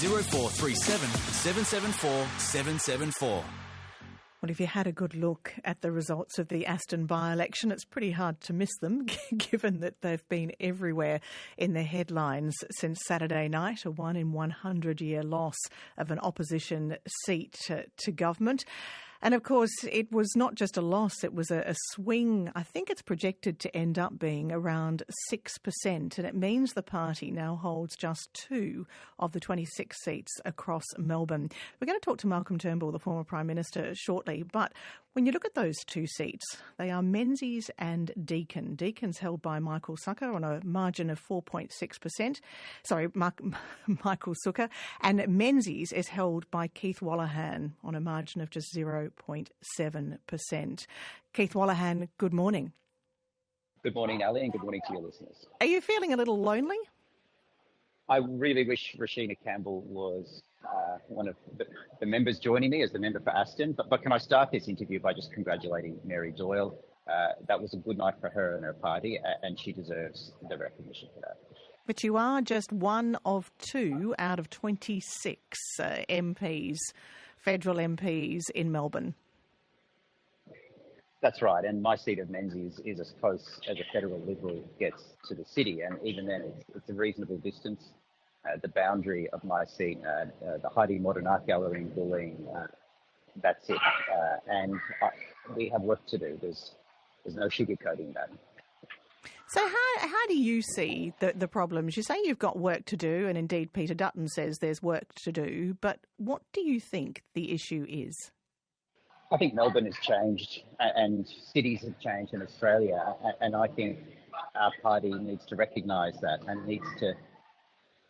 0437 774 774. Well, if you had a good look at the results of the Aston by-election, it's pretty hard to miss them, given that they've been everywhere in the headlines since Saturday night, a 1 in 100-year loss of an opposition seat to government. And of course, it was not just a loss, it was a swing. I think it's projected to end up being around 6%, and it means the party now holds just 2 of the 26 seats across Melbourne. We're going to talk to Malcolm Turnbull, the former Prime Minister, shortly, but when you look at those 2 seats, they are Menzies and Deakin. Deakin's held by Michael Sukkar on a margin of 4.6%. Sorry, Michael Sukkar. And Menzies is held by Keith Wolahan on a margin of just 0.7%. Keith Wolahan, good morning. Good morning, Ali, and good morning to your listeners. Are you feeling a little lonely? I really wish Rashina Campbell was one of the members joining me as the member for Aston. But can I start this interview by just congratulating Mary Doyle? That was a good night for her and her party, and she deserves the recognition for that. But you are just 1 of 2 out of 26 MPs, federal MPs in Melbourne. That's right, and my seat of Menzies is as close as a federal Liberal gets to the city, and even then it's a reasonable distance. The boundary of my seat, the Heidi Modern Art Gallery in Bulleen, that's it. We have work to do. There's no sugarcoating that. So how do you see the problems? You say you've got work to do, and indeed Peter Dutton says there's work to do, but what do you think the issue is? I think Melbourne has changed and cities have changed in Australia, and I think our party needs to recognise that and needs to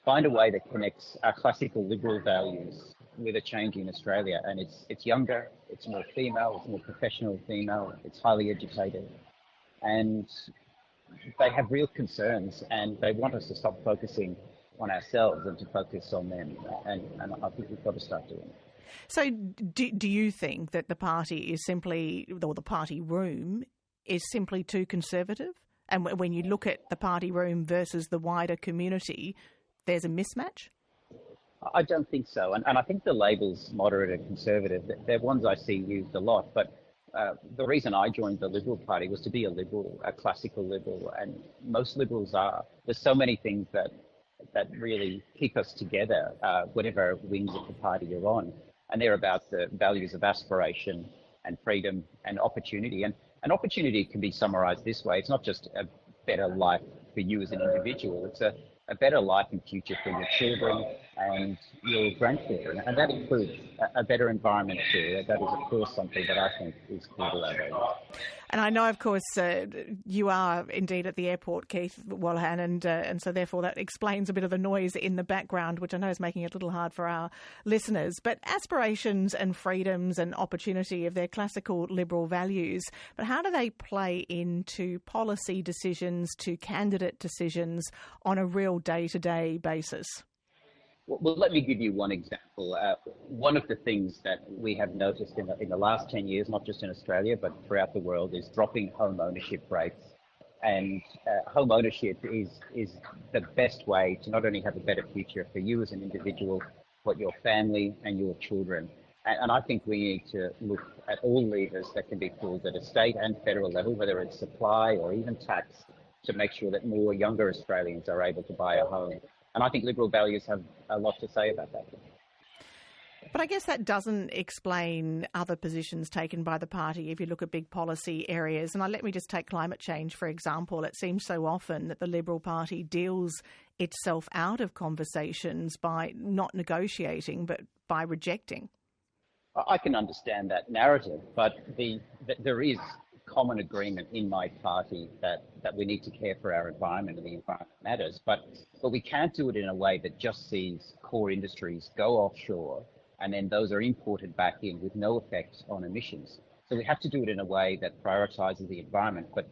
find a way that connects our classical Liberal values with a change in Australia. And it's younger, it's more female, it's more professional female, it's highly educated, and they have real concerns and they want us to stop focusing on ourselves and to focus on them. And I think we've got to start doing it. So do you think that the party is simply, or the party room is simply too conservative? And when you look at the party room versus the wider community, there's a mismatch? I don't think so. And I think the labels moderate and conservative, they're ones I see used a lot. But the reason I joined the Liberal Party was to be a Liberal, a classical Liberal, and most Liberals are. There's so many things that really keep us together, whatever wings of the party you're on. And they're about the values of aspiration and freedom and opportunity. And opportunity can be summarised this way. It's not just a better life for you as an individual. It's a better life and future for your children and your grandchildren. And that includes a better environment too. That is, of course, something that I think is core to our values. And I know, of course, you are indeed at the airport, Keith Wolahan, and so therefore that explains a bit of the noise in the background, which I know is making it a little hard for our listeners. But aspirations and freedoms and opportunity of their classical Liberal values, but how do they play into policy decisions, to candidate decisions on a real day-to-day basis? Well, let me give you one example. One of the things that we have noticed in the last 10 years, not just in Australia, but throughout the world, is dropping home ownership rates. And home ownership is the best way to not only have a better future for you as an individual, but your family and your children. And I think we need to look at all levers that can be pulled at a state and federal level, whether it's supply or even tax, to make sure that more younger Australians are able to buy a home. And I think Liberal values have a lot to say about that. But I guess that doesn't explain other positions taken by the party if you look at big policy areas. And let me just take climate change, for example. It seems so often that the Liberal Party deals itself out of conversations by not negotiating, but by rejecting. I can understand that narrative, but there is common agreement in my party that we need to care for our environment and the environment matters, but we can't do it in a way that just sees core industries go offshore and then those are imported back in with no effect on emissions. So we have to do it in a way that prioritises the environment, but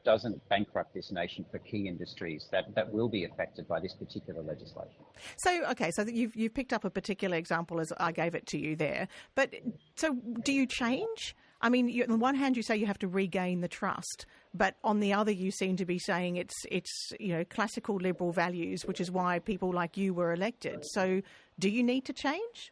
doesn't bankrupt this nation for key industries that will be affected by this particular legislation. So, okay, so you've picked up a particular example as I gave it to you there, but so do you change? I mean, on the one hand, you say you have to regain the trust, but on the other, you seem to be saying it's classical Liberal values, which is why people like you were elected. So do you need to change?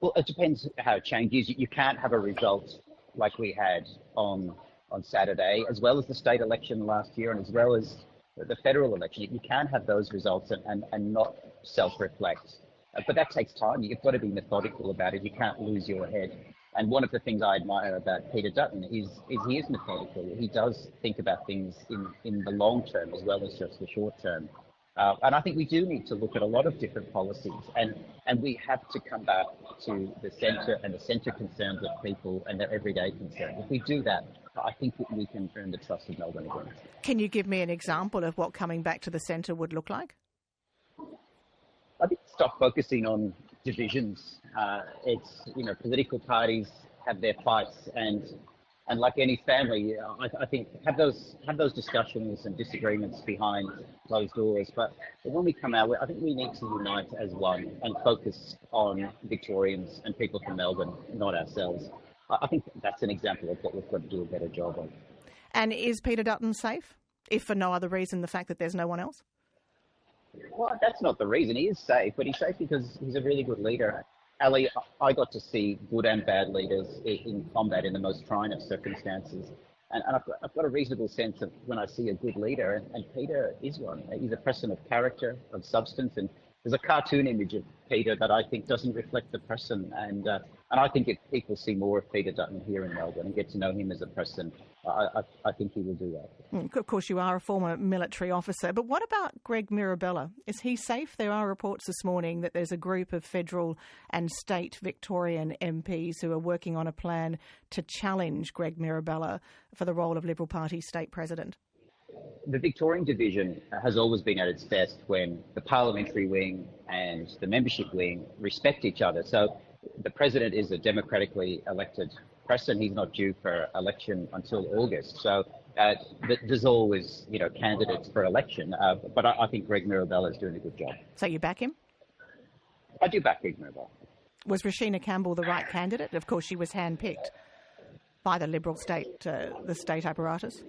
Well, it depends how it changes. You can't have a result like we had on Saturday, as well as the state election last year and as well as the federal election. You can't have those results and not self-reflect. But that takes time. You've got to be methodical about it. You can't lose your head. And one of the things I admire about Peter Dutton is he is methodical. He does think about things in the long term as well as just the short term. And I think we do need to look at a lot of different policies, and we have to come back to the centre and the centre concerns of people and their everyday concerns. If we do that, I think that we can earn the trust of Melbourne again. Can you give me an example of what coming back to the centre would look like? I think stop focusing on divisions. Political parties have their fights, and like any family, I think have those discussions and disagreements behind closed doors. But when we come out, I think we need to unite as one and focus on Victorians and people from Melbourne, not ourselves. I think that's an example of what we've got to do a better job of. And is Peter Dutton safe, if for no other reason the fact that there's no one else? Well, that's not the reason. He is safe, but he's safe because he's a really good leader. Ali, I got to see good and bad leaders in combat in the most trying of circumstances. And I've got a reasonable sense of when I see a good leader, and Peter is one. He's a person of character, of substance, and there's a cartoon image of Peter that I think doesn't reflect the person. And I think if people see more of Peter Dutton here in Melbourne and get to know him as a person, I think he will do that. Of course, you are a former military officer, but what about Greg Mirabella? Is he safe? There are reports this morning that there's a group of federal and state Victorian MPs who are working on a plan to challenge Greg Mirabella for the role of Liberal Party state president. The Victorian division has always been at its best when the parliamentary wing and the membership wing respect each other. So the president is a democratically elected person. He's not due for election until August. So there's always, candidates for election. But I think Greg Mirabella is doing a good job. So you back him? I do back Greg Mirabella. Was Rashina Campbell the right candidate? Of course, she was handpicked by the Liberal the state apparatus.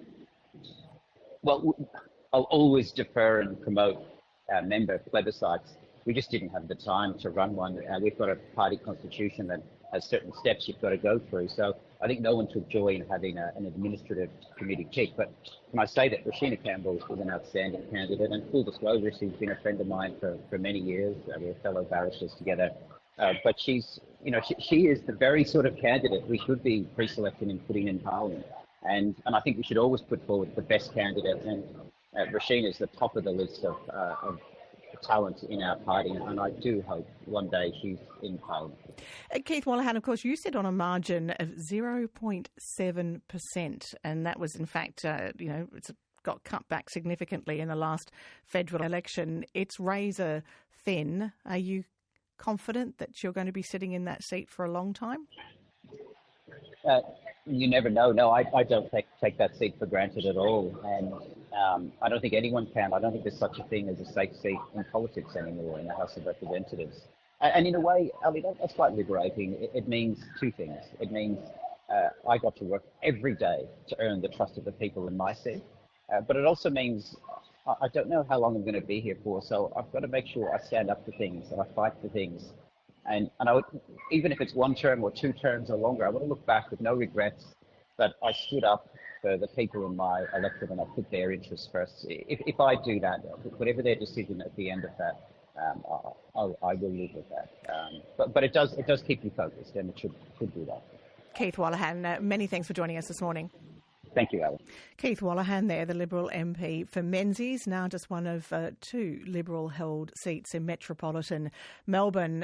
Well, I'll always defer and promote member plebiscites. We just didn't have the time to run one. We've got a party constitution that has certain steps you've got to go through. So I think no one took joy in having an administrative committee pick. But can I say that Rashina Campbell is an outstanding candidate, and full disclosure, she's been a friend of mine for many years. We're fellow barristers together. But she's, she is the very sort of candidate we should be pre-selecting and putting in Parliament. And I think we should always put forward the best candidate. And Rashina is the top of the list of talent in our party. And I do hope one day she's in Parliament. Keith Wolahan, of course, you sit on a margin of 0.7%. And that was, in fact, it's got cut back significantly in the last federal election. It's razor thin. Are you confident that you're going to be sitting in that seat for a long time? You never know. No, I don't take that seat for granted at all. And I don't think anyone can. I don't think there's such a thing as a safe seat in politics anymore in the House of Representatives. And in a way, Ali, that's quite liberating. It means two things. It means I got to work every day to earn the trust of the people in my seat. But it also means I don't know how long I'm going to be here for, so I've got to make sure I stand up for things and I fight for things. And I would, even if it's one term or two terms or longer, I want to look back with no regrets that I stood up for the people in my electorate and I put their interests first. If I do that, whatever their decision at the end of that, I will live with that. But it does keep me focused, and it should do that. Keith Wolahan, many thanks for joining us this morning. Thank you, Alan. Keith Wolahan there, the Liberal MP for Menzies, now just one of two Liberal-held seats in metropolitan Melbourne.